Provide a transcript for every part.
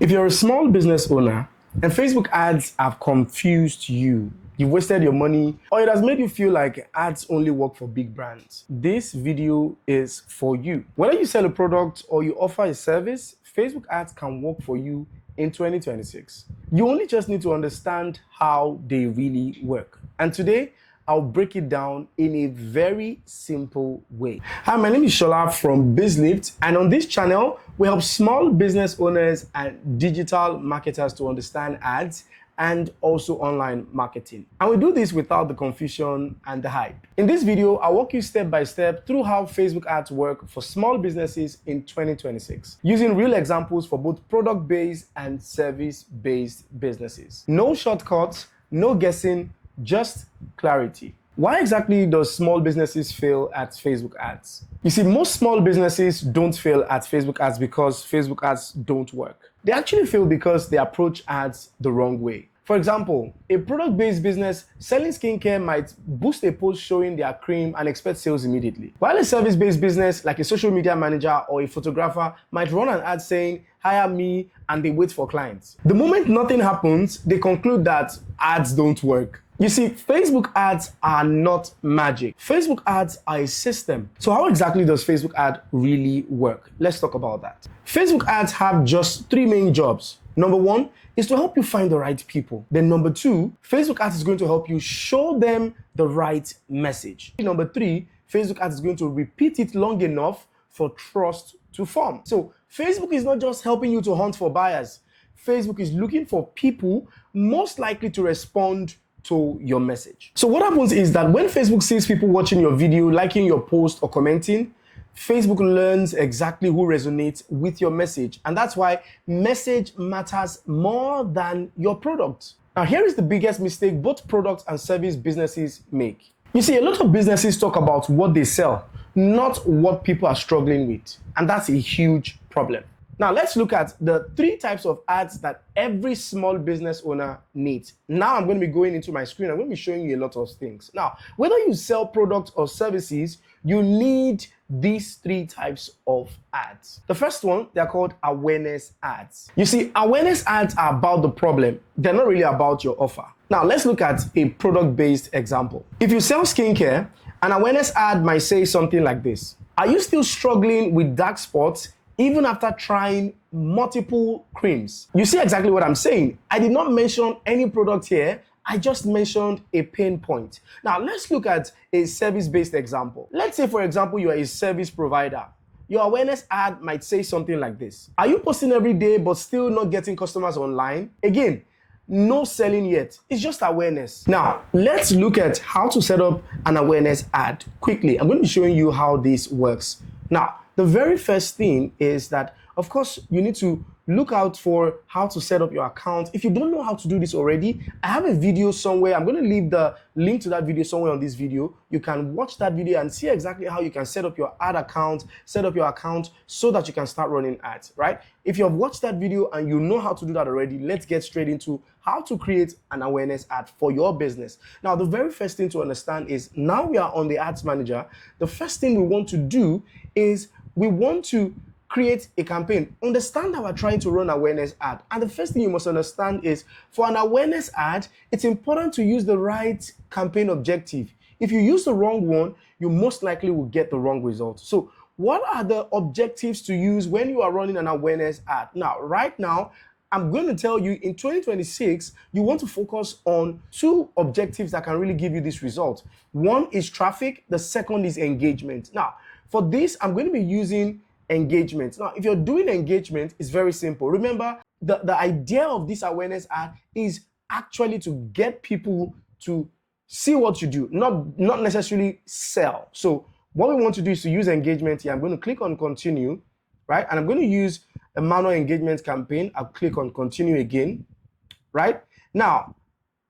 If you're a small business owner and Facebook ads have confused you, you've wasted your money, or it has made you feel like ads only work for big brands, this video is for you. Whether you sell a product or you offer a service, Facebook ads can work for you in 2026. You only just need to understand how they really work. And today, I'll break it down in a very simple way. Hi, my name is Shola from BizLift, and on this channel, we help small business owners and digital marketers to understand ads and also online marketing. And we do this without the confusion and the hype. In this video, I'll walk you step by step through how Facebook ads work for small businesses in 2026, using real examples for both product-based and service-based businesses. No shortcuts, no guessing, just clarity. Why exactly does small businesses fail at Facebook ads? You see, most small businesses don't fail at Facebook ads because Facebook ads don't work. They actually fail because they approach ads the wrong way. For example, a product-based business selling skincare might boost a post showing their cream and expect sales immediately. While a service-based business like a social media manager or a photographer might run an ad saying, "Hire me," and they wait for clients. The moment nothing happens, they conclude that ads don't work. You see, Facebook ads are not magic. Facebook ads are a system. So how exactly does Facebook ad really work? Let's talk about that. Facebook ads have just three main jobs. Number one is to help you find the right people. Then number two, Facebook ads is going to help you show them the right message. Number three, Facebook ads is going to repeat it long enough for trust to form. So Facebook is not just helping you to hunt for buyers. Facebook is looking for people most likely to respond to your message. So what happens is that when Facebook sees people watching your video, liking your post or commenting, Facebook learns exactly who resonates with your message. And that's why message matters more than your product. Now, here is the biggest mistake both product and service businesses make. You see, a lot of businesses talk about what they sell, not what people are struggling with. And that's a huge problem. Now, let's look at the three types of ads that every small business owner needs. Now, I'm going to be going into my screen. I'm going to be showing you a lot of things. Now, whether you sell products or services, you need these three types of ads. The first one, they're called awareness ads. You see, awareness ads are about the problem. They're not really about your offer. Now, let's look at a product-based example. If you sell skincare, an awareness ad might say something like this. Are you still struggling with dark spots even after trying multiple creams? You see exactly what I'm saying. I did not mention any product here. I just mentioned a pain point. Now, let's look at a service-based example. Let's say, for example, you are a service provider. Your awareness ad might say something like this. Are you posting every day but still not getting customers online? Again, no selling yet. It's just awareness. Now, let's look at how to set up an awareness ad quickly. I'm going to be showing you how this works. Now, the very first thing is that, of course, you need to look out for how to set up your account. If you don't know how to do this already, I have a video somewhere. I'm going to leave the link to that video somewhere on this video. You can watch that video and see exactly how you can set up your ad account, set up your account so that you can start running ads, right? If you have watched that video and you know how to do that already, let's get straight into how to create an awareness ad for your business. Now, the very first thing to understand is now we are on the ads manager. The first thing we want to do is we want to create a campaign. Understand that we're trying to run awareness ad. And the first thing you must understand is for an awareness ad, it's important to use the right campaign objective. If you use the wrong one, you most likely will get the wrong result. So what are the objectives to use when you are running an awareness ad? Now, right now, I'm going to tell you in 2026, you want to focus on two objectives that can really give you this result. One is traffic. The second is engagement. Now, for this, I'm going to be using engagement. Now, if you're doing engagement, it's very simple. Remember, the idea of this awareness ad is actually to get people to see what you do, not necessarily sell. So what we want to do is to use engagement here. I'm going to click on continue, right? And I'm going to use a manual engagement campaign. I'll click on continue again, right? Now,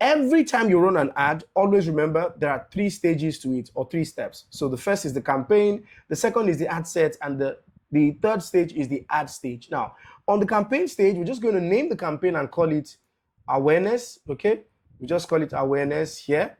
every time you run an ad, always remember there are three stages to it, or three steps. So the first is the campaign, the second is the ad set, and the third stage is the ad stage. Now, on the campaign stage, we're just going to name the campaign and call it awareness, okay? We just call it awareness here,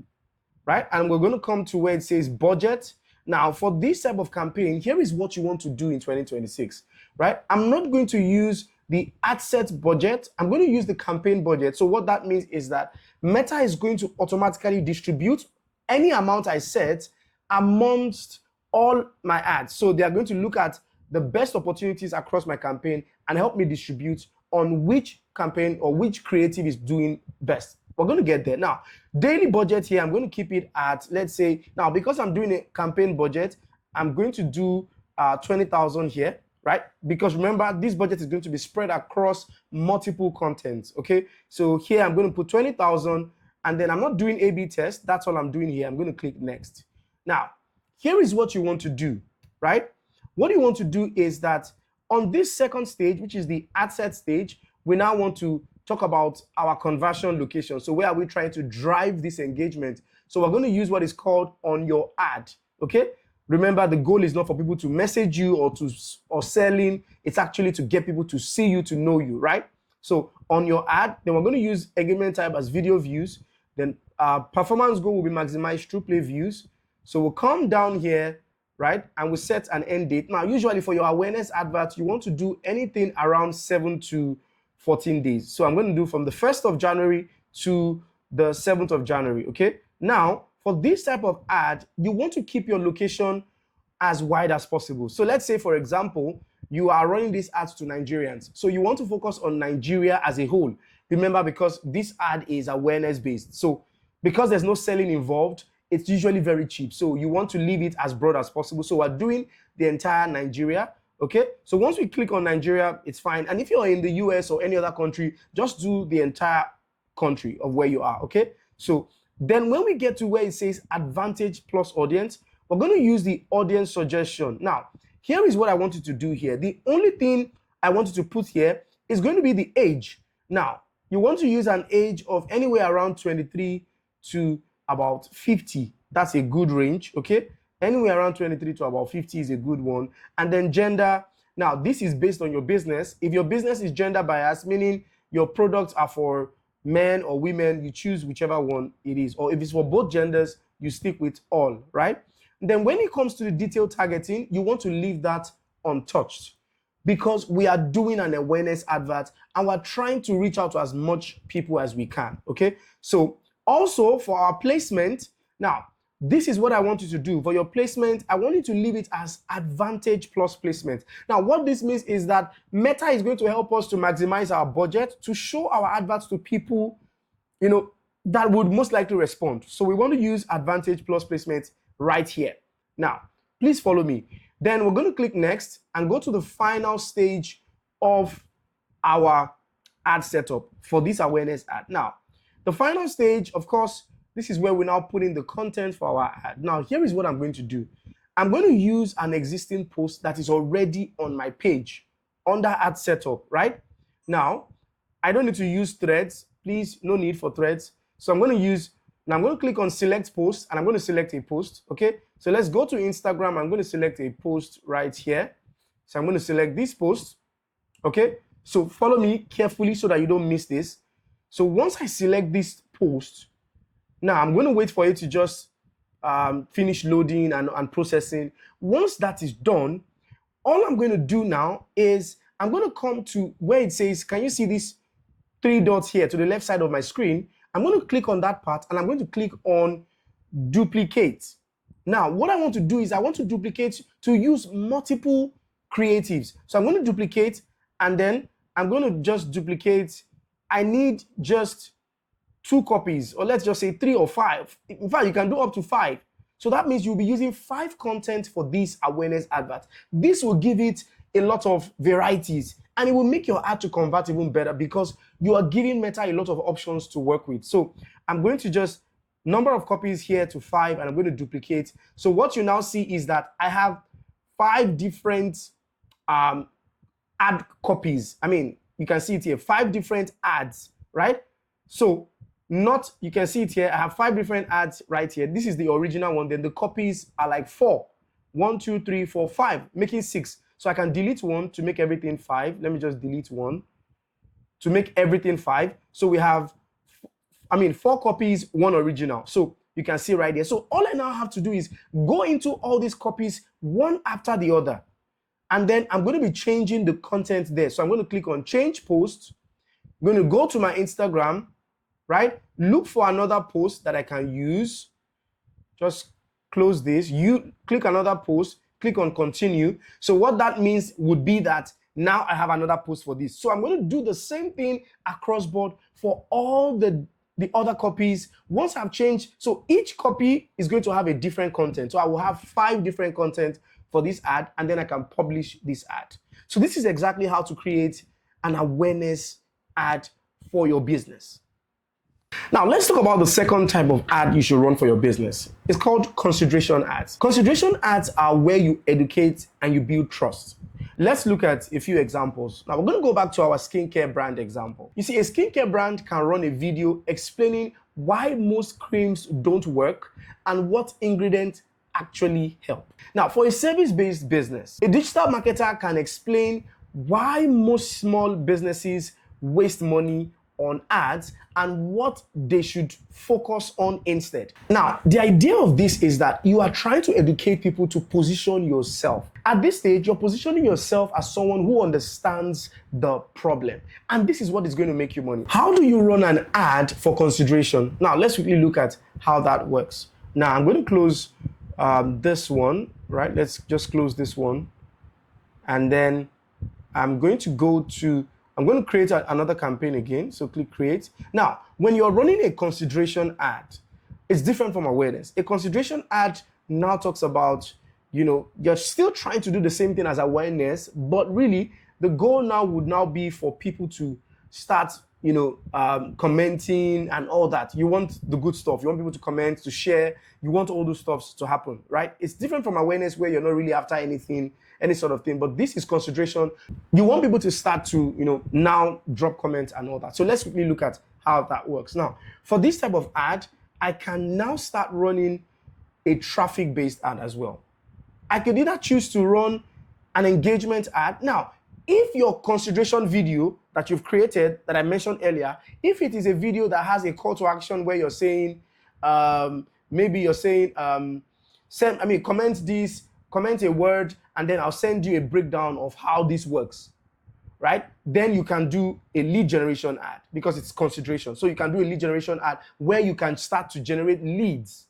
right? And we're going to come to where it says budget. Now, for this type of campaign, here is what you want to do in 2026, right? I'm not going to use the ad set budget. I'm going to use the campaign budget. So what that means is that Meta is going to automatically distribute any amount I set amongst all my ads. So they are going to look at the best opportunities across my campaign and help me distribute on which campaign or which creative is doing best. We're going to get there. Now, daily budget here, I'm going to keep it at, let's say, now because I'm doing a campaign budget, I'm going to do 20,000 here, right? Because remember, this budget is going to be spread across multiple contents, okay? So here I'm going to put 20,000, and then I'm not doing A/B test. That's all I'm doing here. I'm going to click next. Now, here is what you want to do, right? What you want to do is that on this second stage, which is the ad set stage, we now want to talk about our conversion location. So where are we trying to drive this engagement? So we're going to use what is called on your ad, okay? Remember, the goal is not for people to message you or selling. It's actually to get people to see you, to know you, right? So on your ad, then we're going to use engagement type as video views. Then performance goal will be maximize true play views. So we'll come down here, right? And we'll set an end date. Now, usually for your awareness advert, you want to do anything around 7 to 14 days. So I'm going to do from the 1st of January to the 7th of January, okay? Now, for this type of ad, you want to keep your location as wide as possible. So let's say, for example, you are running these ads to Nigerians. So you want to focus on Nigeria as a whole. Remember, because this ad is awareness based. So because there's no selling involved, it's usually very cheap. So you want to leave it as broad as possible. So we're doing the entire Nigeria, okay? So once we click on Nigeria, it's fine. And if you're in the US or any other country, just do the entire country of where you are, okay? So then when we get to where it says advantage plus audience, we're going to use the audience suggestion. Now, here is what I want you to do here. The only thing I want you to put here is going to be the age. Now, you want to use an age of anywhere around 23 to about 50. That's a good range, okay? Anywhere around 23 to about 50 is a good one. And then gender. Now, this is based on your business. If your business is gender biased, meaning your products are for men or women, you choose whichever one it is. Or if it's for both genders, you stick with all, right? And then when it comes to the detailed targeting, you want to leave that untouched because we are doing an awareness advert and we're trying to reach out to as much people as we can, okay? So also for our placement, now, this is what I want you to do. For your placement, I want you to leave it as advantage plus placement. Now, what this means is that Meta is going to help us to maximize our budget to show our adverts to people, that would most likely respond. So we want to use advantage plus placement right here. Now, please follow me. Then we're going to click next and go to the final stage of our ad setup for this awareness ad. Now, the final stage, of course, this is where we now put in the content for our ad. Now, here is what I'm going to do. I'm going to use an existing post that is already on my page under ad setup, right? Now, I don't need to use threads. Please, no need for threads. So I'm going to click on select post and I'm going to select a post, okay? So let's go to Instagram. I'm going to select a post right here. So I'm going to select this post, okay? So follow me carefully so that you don't miss this. So once I select this post, now I'm going to wait for it to just finish loading and processing. Once that is done, all I'm going to do now is I'm going to come to where it says, can you see these 3 dots here to the left side of my screen? I'm going to click on that part and I'm going to click on duplicate. Now, what I want to do is I want to duplicate to use multiple creatives. So I'm going to duplicate and then I'm going to just duplicate. I need just 2 copies, or let's just say 3 or 5. In fact, you can do up to 5. So that means you'll be using 5 content for this awareness advert. This will give it a lot of varieties and it will make your ad to convert even better because you are giving Meta a lot of options to work with. So I'm going to just number of copies here to 5 and I'm going to duplicate. So what you now see is that I have 5 different ad copies. I mean, you can see it here, 5 different ads, right? So you can see it here. I have 5 different ads right here. This is the original one. Then the copies are like 4. 1, 2, 3, 4, 5, making 6. So I can delete 1 to make everything 5. Let me just delete 1 to make everything 5. So we have, 4 copies, 1 original. So you can see right there. So all I now have to do is go into all these copies one after the other. And then I'm going to be changing the content there. So I'm going to click on change post. I'm going to go to my Instagram, right? Look for another post that I can use. Just close this. You click another post, click on continue. So what that means would be that now I have another post for this. So I'm going to do the same thing across board for all the other copies. Once I've changed, so each copy is going to have a different content. So I will have 5 different content for this ad, and then I can publish this ad. So this is exactly how to create an awareness ad for your business. Now, let's talk about the second type of ad you should run for your business. It's called consideration ads. Consideration ads are where you educate and you build trust. Let's look at a few examples. Now, we're going to go back to our skincare brand example. You see, a skincare brand can run a video explaining why most creams don't work and what ingredients actually help. Now, for a service-based business, a digital marketer can explain why most small businesses waste money on ads and what they should focus on instead. Now, the idea of this is that you are trying to educate people to position yourself. At this stage, you're positioning yourself as someone who understands the problem. And this is what is going to make you money. How do you run an ad for consideration? Now, let's quickly look at how that works. Now, I'm going to close this one, right? Let's just close this one. And then I'm going to create another campaign again. So click create. Now, when you're running a consideration ad, it's different from awareness. A consideration ad now talks about, you're still trying to do the same thing as awareness, but really the goal now would now be for people to start, commenting and all that. You want the good stuff. You want people to comment, to share. You want all those stuff to happen, right? It's different from awareness where you're not really after anything, any sort of thing, but this is consideration. You want people to start to, now drop comments and all that. So let's quickly look at how that works. Now, for this type of ad, I can now start running a traffic-based ad as well. I could either choose to run an engagement ad. Now, if your consideration video that you've created, that I mentioned earlier, if it is a video that has a call to action where you're saying, maybe you're saying, comment this, comment a word, and then I'll send you a breakdown of how this works, right? Then you can do a lead generation ad because it's consideration. So you can do a lead generation ad where you can start to generate leads.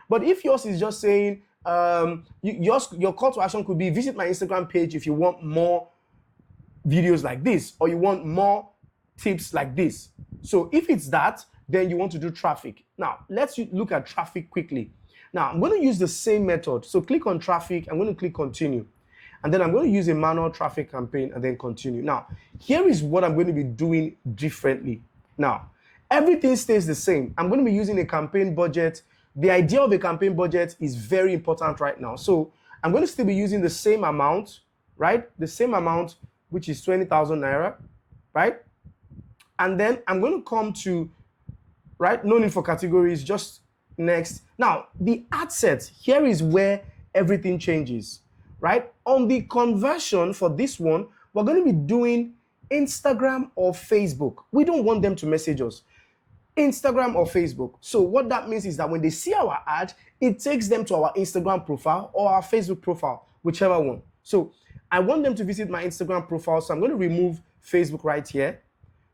But if yours is just saying, your call to action could be visit my Instagram page if you want more videos like this, or you want more tips like this. So if it's that, then you want to do traffic. Now, let's look at traffic quickly. Now, I'm going to use the same method. So click on traffic. I'm going to click continue. And then I'm going to use a manual traffic campaign and then continue. Now, here is what I'm going to be doing differently. Now, everything stays the same. I'm going to be using a campaign budget. The idea of a campaign budget is very important right now. So I'm going to still be using the same amount, right? The same amount, which is 20,000 Naira, right? And then I'm going to come to, right? No need for categories, just next. Now, the ad set, here is where everything changes, right? On the conversion for this one, we're going to be doing Instagram or Facebook. We don't want them to message us. Instagram or Facebook. So what that means is that when they see our ad, it takes them to our Instagram profile or our Facebook profile, whichever one. So I want them to visit my Instagram profile. So I'm going to remove Facebook right here.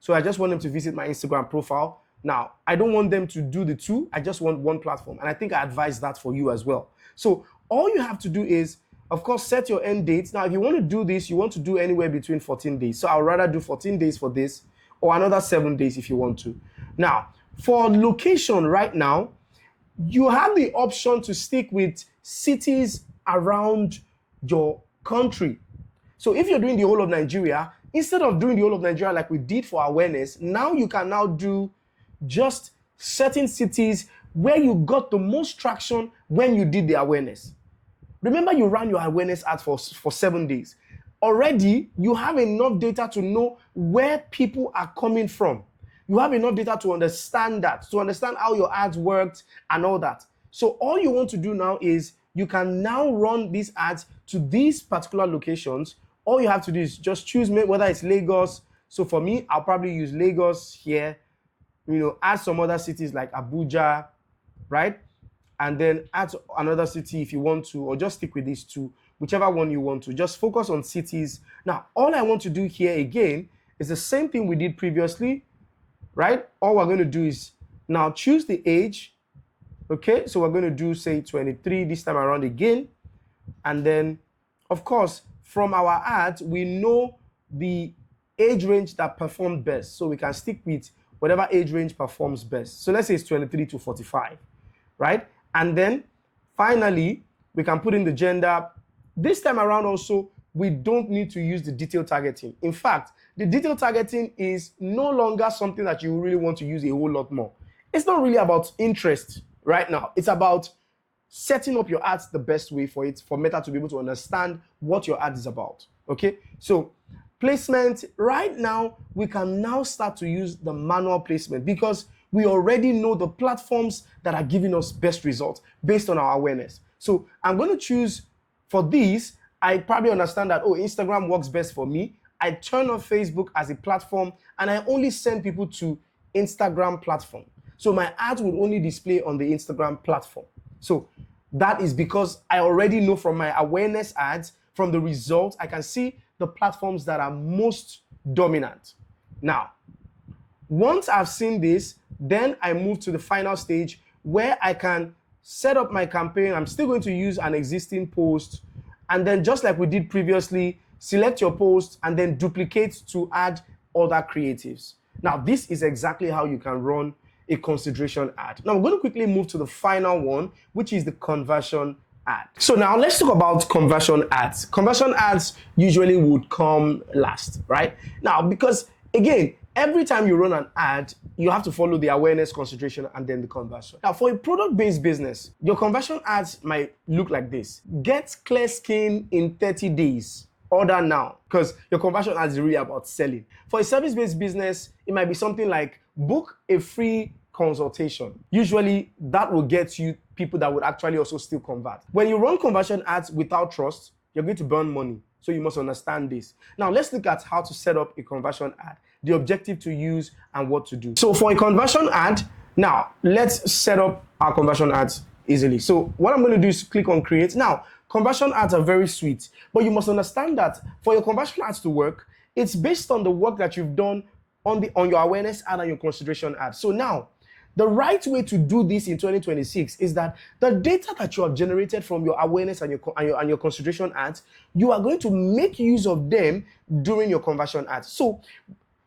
So I just want them to visit my Instagram profile. Now, I don't want them to do the two. I just want one platform. And I think I advise that for you as well. So all you have to do is, of course, set your end dates. Now, if you want to do this, you want to do anywhere between 14 days. So I'll rather do 14 days for this or another 7 days if you want to. Now, for location right now, you have the option to stick with cities around your country. So if you're doing the whole of Nigeria, instead of doing the whole of Nigeria like we did for awareness, now you can now do just certain cities where you got the most traction when you did the awareness. Remember, you ran your awareness ad for 7 days. Already, you have enough data to know where people are coming from. You have enough data to understand that, to understand how your ads worked and all that. So all you want to do now is you can now run these ads to these particular locations. All you have to do is just choose whether it's Lagos. So for me, I'll probably use Lagos here, add some other cities like Abuja, right? And then add another city if you want to, or just stick with these two. whichever one you want to. Just focus on cities. Now, all I want to do here again is the same thing we did previously, right? All we're going to do is now choose the age. Okay, so we're going to do, say, 23 this time around again. And then, of course, from our ads, we know the age range that performed best. So we can stick with whatever age range performs best. So let's say it's 23 to 45, right? And then finally, we can put in the gender. This time around also, we don't need to use the detailed targeting. In fact, the detailed targeting is no longer something that you really want to use a whole lot more. It's not really about interest right now. It's about setting up your ads the best way for Meta to be able to understand what your ad is about. Okay, so placement, right now, we can now start to use the manual placement because we already know the platforms that are giving us best results based on our awareness. So I'm going to choose for these. I probably understand that, oh, Instagram works best for me. I turn on Facebook as a platform and I only send people to Instagram platform. So my ads would only display on the Instagram platform. So that is because I already know from my awareness ads, from the results, I can see the platforms that are most dominant. Now, once I've seen this, then I move to the final stage where I can set up my campaign. I'm still going to use an existing post. And then just like we did previously, select your post and then duplicate to add other creatives. Now, this is exactly how you can run a consideration ad. Now, we're going to quickly move to the final one, which is the conversion ad. So now let's talk about conversion ads. Conversion ads usually would come last, right? Now, because again, every time you run an ad, you have to follow the awareness, consideration, and then the conversion. Now, for a product-based business, your conversion ads might look like this. Get clear skin in 30 days. Order now, because your conversion ads is really about selling. For a service-based business, it might be something like book a free consultation. Usually, that will get you people that would actually also still convert. When you run conversion ads without trust, you're going to burn money. So you must understand this. Now, let's look at how to set up a conversion ad, the objective to use, and what to do. So for a conversion ad, now let's set up our conversion ads easily. So what I'm going to do is click on create. Now, conversion ads are very sweet, but you must understand that for your conversion ads to work, it's based on the work that you've done on your awareness ad and your consideration ad. So now, the right way to do this in 2026 is that the data that you have generated from your awareness and your consideration ads, you are going to make use of them during your conversion ads. So,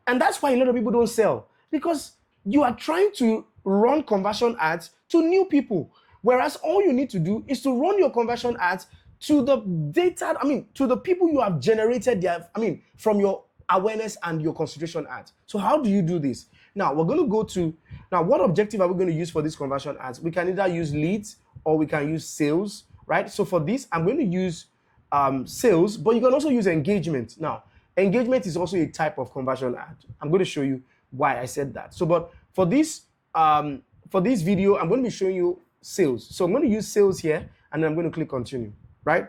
and that's why a lot of people don't sell, because you are trying to run conversion ads to new people, whereas all you need to do is to run your conversion ads to the data, to the people you have generated from your awareness and your consideration ads. So how do you do this? Now, we're going to go to, now what objective are we going to use for these conversion ads? We can either use leads or we can use sales, right? So for this, I'm going to use sales, but you can also use engagement. Now, engagement is also a type of conversion ad. I'm going to show you why I said that. So, but for this video, I'm going to be showing you sales. So I'm going to use sales here, and then I'm going to click continue, right?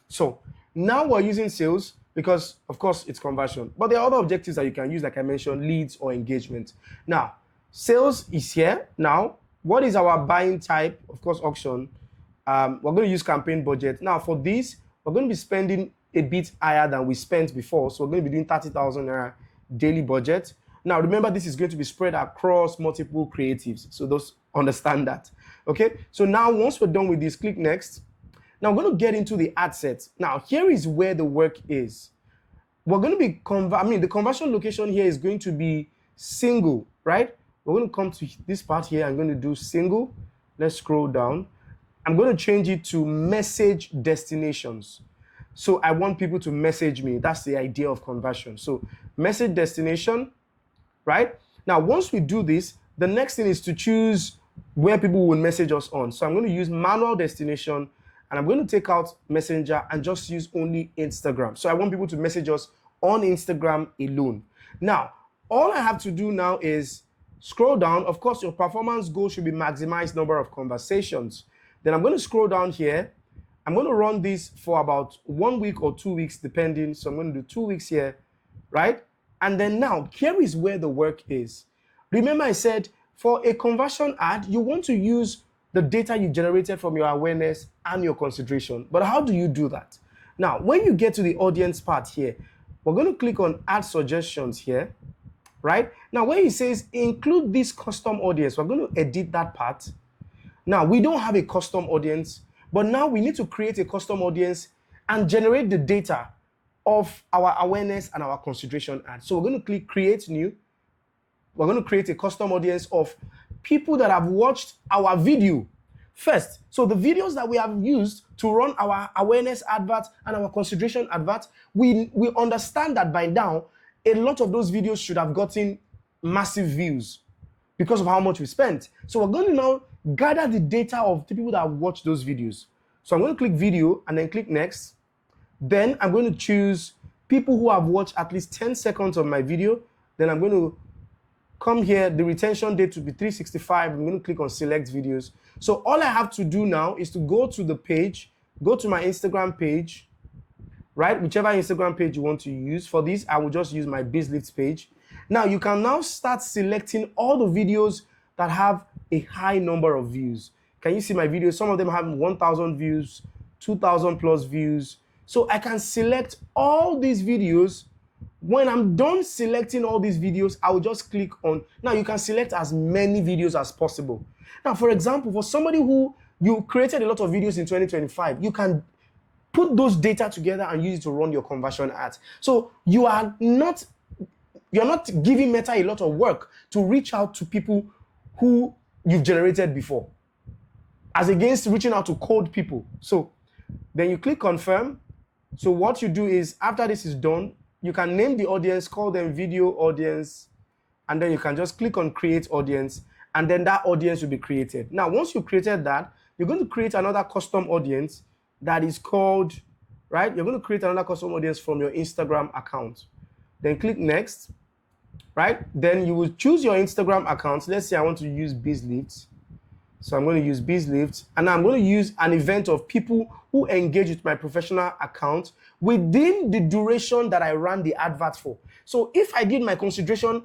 So now we're using sales because, of course, it's conversion. But there are other objectives that you can use, like I mentioned, leads or engagement. Now, sales is here. Now, what is our buying type? Of course, auction. We're going to use campaign budget. Now, for this, we're going to be spending a bit higher than we spent before. So we're going to be doing 30,000 naira daily budget. Now, remember, this is going to be spread across multiple creatives. So those understand that. Okay. So now, once we're done with this, click next. Now, we're going to get into the ad set. Now, here is where the work is. We're going to be, the conversion location here is going to be single, right? We're going to come to this part here. I'm going to do single. Let's scroll down. I'm going to change it to message destinations. So I want people to message me. That's the idea of conversion. So message destination, right? Now, once we do this, the next thing is to choose where people will message us on. So I'm going to use manual destination, and I'm going to take out Messenger and just use only Instagram. So I want people to message us on Instagram alone. Now, all I have to do now is scroll down. Of course, your performance goal should be maximized number of conversations. Then I'm going to scroll down here. I'm going to run this for about 1 week or 2 weeks, depending. So I'm going to do 2 weeks here, right? And then now, here is where the work is. Remember I said, for a conversion ad, you want to use the data you generated from your awareness and your consideration. But how do you do that? Now, when you get to the audience part here, we're going to click on add suggestions here, right? Now, when it says include this custom audience, we're going to edit that part. Now, we don't have a custom audience, but now we need to create a custom audience and generate the data of our awareness and our consideration ad. So we're going to click create new. We're going to create a custom audience of people that have watched our video first. So the videos that we have used to run our awareness advert and our consideration advert, we understand that by now, a lot of those videos should have gotten massive views because of how much we spent. So we're going to now gather the data of the people that have watched those videos. So I'm going to click video and then click next. Then I'm going to choose people who have watched at least 10 seconds of my video. Then I'm going to come here, the retention date will be 365. I'm going to click on select videos. So all I have to do now is to go to the page, go to my Instagram page, right? Whichever Instagram page you want to use. For this, I will just use my BizLift page. Now you can now start selecting all the videos that have a high number of views. Can you see my videos? Some of them have 1,000 views, 2,000 plus views. So I can select all these videos. When I'm done selecting all these videos, I will just click on, now you can select as many videos as possible. Now, for example, for somebody who you created a lot of videos in 2025, you can put those data together and use it to run your conversion ads. So you're not giving Meta a lot of work to reach out to people who you've generated before, as against reaching out to cold people. So then you click confirm. So what you do is, after this is done, you can name the audience, call them video audience, and then you can just click on create audience, and then that audience will be created. Now, once you've created that, you're going to create another custom audience that is called, right? You're going to create another custom audience from your Instagram account. Then click next, right? Then you will choose your Instagram account. Let's say I want to use BizLift. So I'm going to use BizLift, and I'm going to use an event of people who engage with my professional account within the duration that I ran the advert for. So if I did my consideration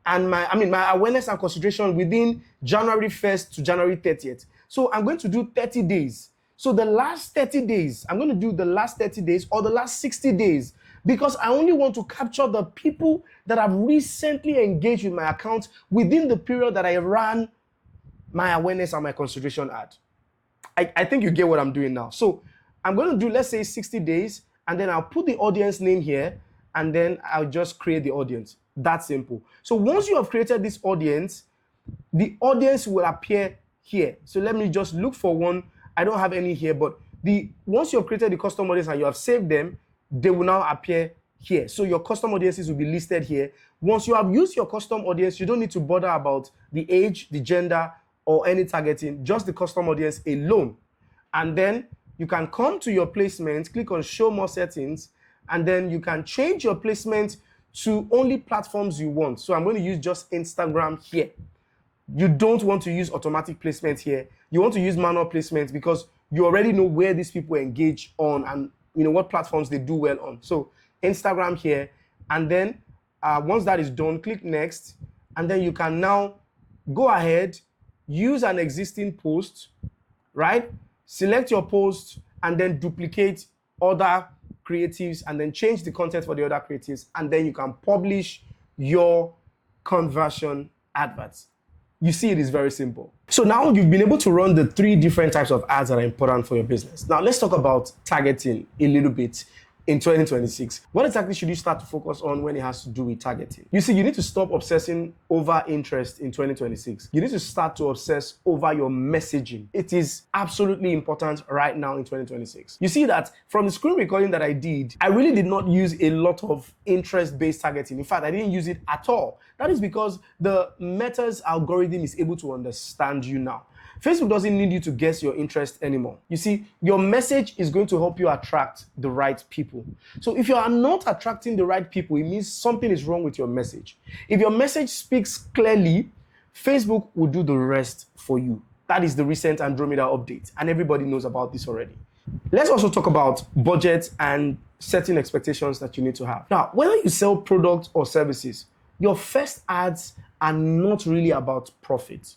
and my awareness and consideration within January 1st to January 30th. So I'm going to do 30 days. So the last 30 days, I'm going to do the last 30 days or the last 60 days, because I only want to capture the people that have recently engaged with my account within the period that I ran my awareness and my consideration ad. I think you get what I'm doing now. So I'm going to do, let's say 60 days, and then I'll put the audience name here, and then I'll just create the audience. That simple. So once you have created this audience, the audience will appear here. So let me just look for one. I don't have any here, but once you have created the custom audience and you have saved them, they will now appear here. So your custom audiences will be listed here. Once you have used your custom audience, you don't need to bother about the age, the gender, or any targeting, just the custom audience alone. And then you can come to your placement, click on show more settings, and then you can change your placement to only platforms you want. So I'm going to use just Instagram here. You don't want to use automatic placement here. You want to use manual placement because you already know where these people engage on and what platforms they do well on. So Instagram here, and then once that is done, click next, and then you can now go ahead, use an existing post, right? Select your post and then duplicate other creatives and then change the content for the other creatives, and then you can publish your conversion adverts. You see, it is very simple. So now you've been able to run the 3 different types of ads that are important for your business. Now let's talk about targeting a little bit in 2026. What exactly should you start to focus on when it has to do with targeting? You see, you need to stop obsessing over interest in 2026. You need to start to obsess over your messaging. It is absolutely important right now in 2026. You see that from the screen recording that I did, I really did not use a lot of interest-based targeting. In fact, I didn't use it at all. That is because the Meta's algorithm is able to understand you now. Facebook doesn't need you to guess your interest anymore. You see, your message is going to help you attract the right people. So if you are not attracting the right people, it means something is wrong with your message. If your message speaks clearly, Facebook will do the rest for you. That is the recent Andromeda update, and everybody knows about this already. Let's also talk about budget and setting expectations that you need to have. Now, whether you sell products or services, your first ads are not really about profit.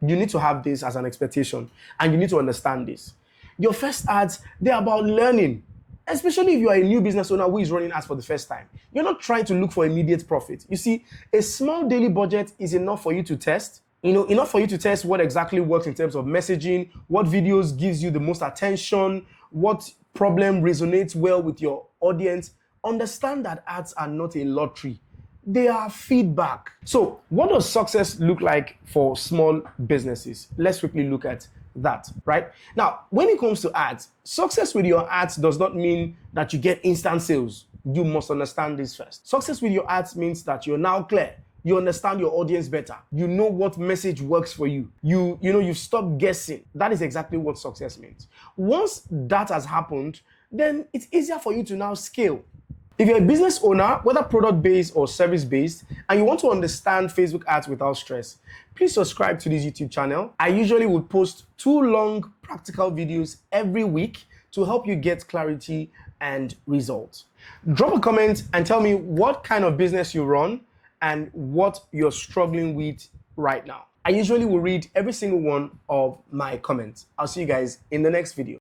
You need to have this as an expectation, and you need to understand this. Your first ads, they're about learning. Especially if you are a new business owner who is running ads for the first time. You're not trying to look for immediate profit. You see, a small daily budget is enough for you to test. Enough for you to test what exactly works in terms of messaging, what videos gives you the most attention, what problem resonates well with your audience. Understand that ads are not a lottery. They are feedback. So, what does success look like for small businesses? Let's quickly look at that, right? Now, when it comes to ads, success with your ads does not mean that you get instant sales. You must understand this first. Success with your ads means that you're now clear. You understand your audience better. You know what message works for you. You've stopped guessing. That is exactly what success means. Once that has happened, then it's easier for you to now scale. If you're a business owner, whether product-based or service-based, and you want to understand Facebook ads without stress, please subscribe to this YouTube channel. I usually would post 2 long practical videos every week to help you get clarity and results. Drop a comment and tell me what kind of business you run and what you're struggling with right now. I usually will read every single one of my comments. I'll see you guys in the next video.